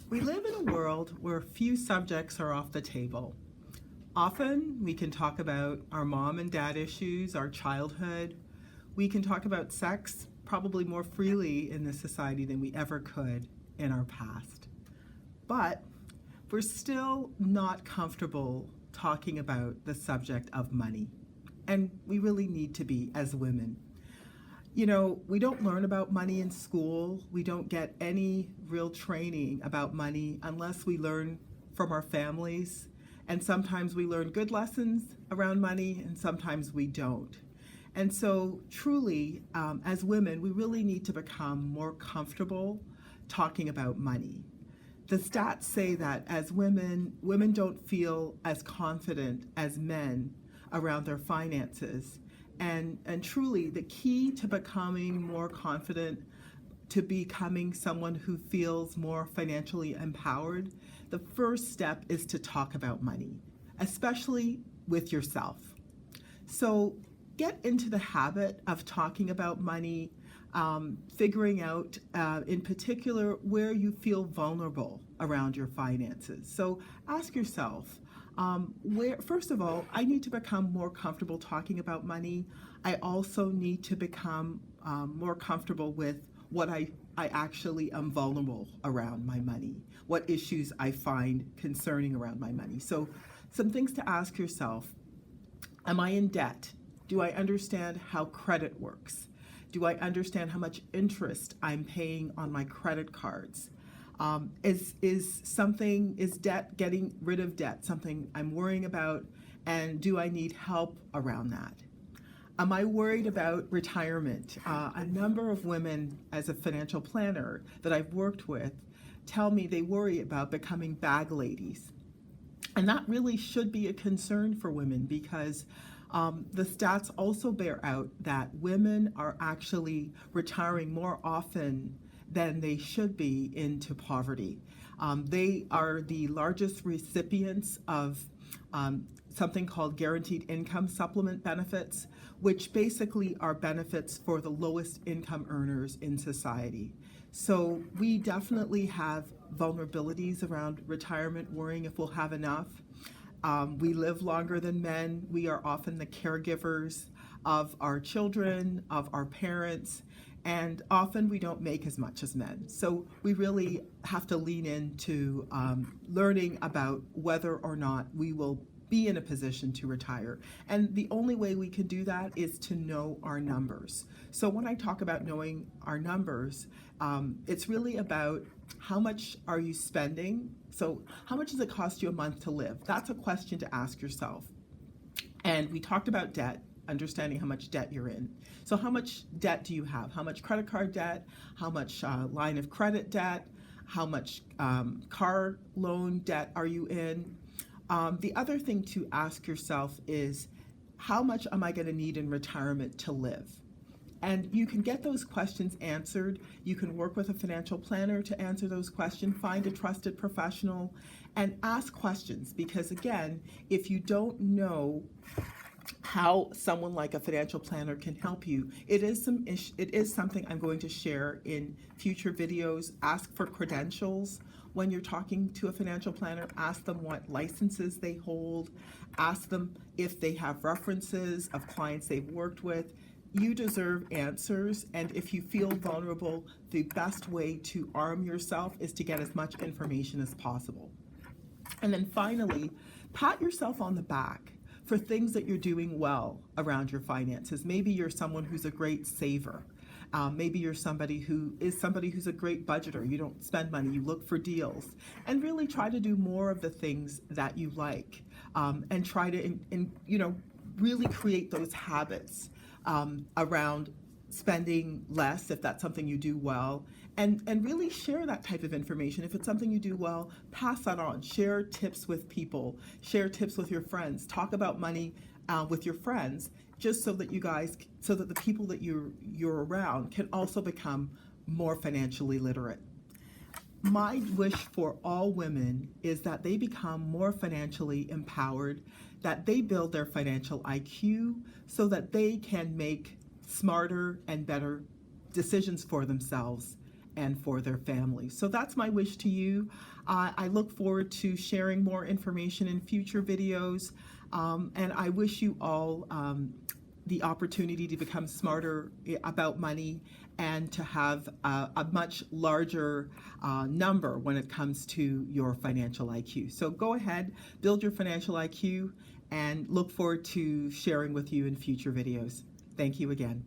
We live in a world where few subjects are off the table. Often we can talk about our mom and dad issues, our childhood. We can talk about sex probably more freely in this society than we ever could in our past. But we're still not comfortable talking about the subject of money. And we really need to be as women. You know, we don't learn about money in school. We don't get any real training about money unless we learn from our families. And sometimes we learn good lessons around money and sometimes we don't. And so truly, as women, we really need to become more comfortable talking about money. The stats say that as women don't feel as confident as men around their finances. And truly, the key to becoming more confident, to becoming someone who feels more financially empowered, the first step is to talk about money, especially with yourself. So get into the habit of talking about money, figuring out in particular where you feel vulnerable around your finances. So ask yourself, first of all, I need to become more comfortable talking about money. I also need to become more comfortable with what I actually am vulnerable around my money, what issues I find concerning around my money. So some things to ask yourself: am I in debt? Do I understand how credit works? Do I understand how much interest I'm paying on my credit cards? Is debt, getting rid of debt, something I'm worrying about? And do I need help around that? Am I worried about retirement? A number of women, as a financial planner that I've worked with, tell me they worry about becoming bag ladies. And that really should be a concern for women because the stats also bear out that women are actually retiring more often than they should be into poverty. They are the largest recipients of something called guaranteed income supplement benefits, which basically are benefits for the lowest income earners in society. So we definitely have vulnerabilities around retirement, worrying if we'll have enough. We live longer than men. We are often the caregivers of our children, of our parents, and often we don't make as much as men. So we really have to lean into learning about whether or not we will be in a position to retire. And the only way we can do that is to know our numbers. So when I talk about knowing our numbers, it's really about how much are you spending? So how much does it cost you a month to live? That's a question to ask yourself. And we talked about debt, understanding how much debt you're in. So how much debt do you have? How much credit card debt? How much line of credit debt? How much car loan debt are you in? The other thing to ask yourself is, how much am I going to need in retirement to live? And you can get those questions answered. You can work with a financial planner to answer those questions, find a trusted professional, and ask questions. Because again, if you don't know how someone like a financial planner can help you, it is something I'm going to share in future videos. Ask for credentials when you're talking to a financial planner. Ask them what licenses they hold. Ask them if they have references of clients they've worked with. You deserve answers, and if you feel vulnerable, the best way to arm yourself is to get as much information as possible. And then finally, pat yourself on the back for things that you're doing well around your finances. Maybe you're someone who's a great saver. Maybe you're somebody who's a great budgeter. You don't spend money, you look for deals. And really try to do more of the things that you like, and try to really create those habits around spending less if that's something you do well, and really share that type of information. If it's something you do well, pass that on. Share tips with people, share tips with your friends, talk about money with your friends, just so that the people that you're around can also become more financially literate. My wish for all women is that they become more financially empowered, that they build their financial IQ so that they can make smarter and better decisions for themselves and for their families. So that's my wish to you. I look forward to sharing more information in future videos, and I wish you all the opportunity to become smarter about money and to have a much larger number when it comes to your financial IQ. So go ahead, build your financial IQ, and look forward to sharing with you in future videos. Thank you again.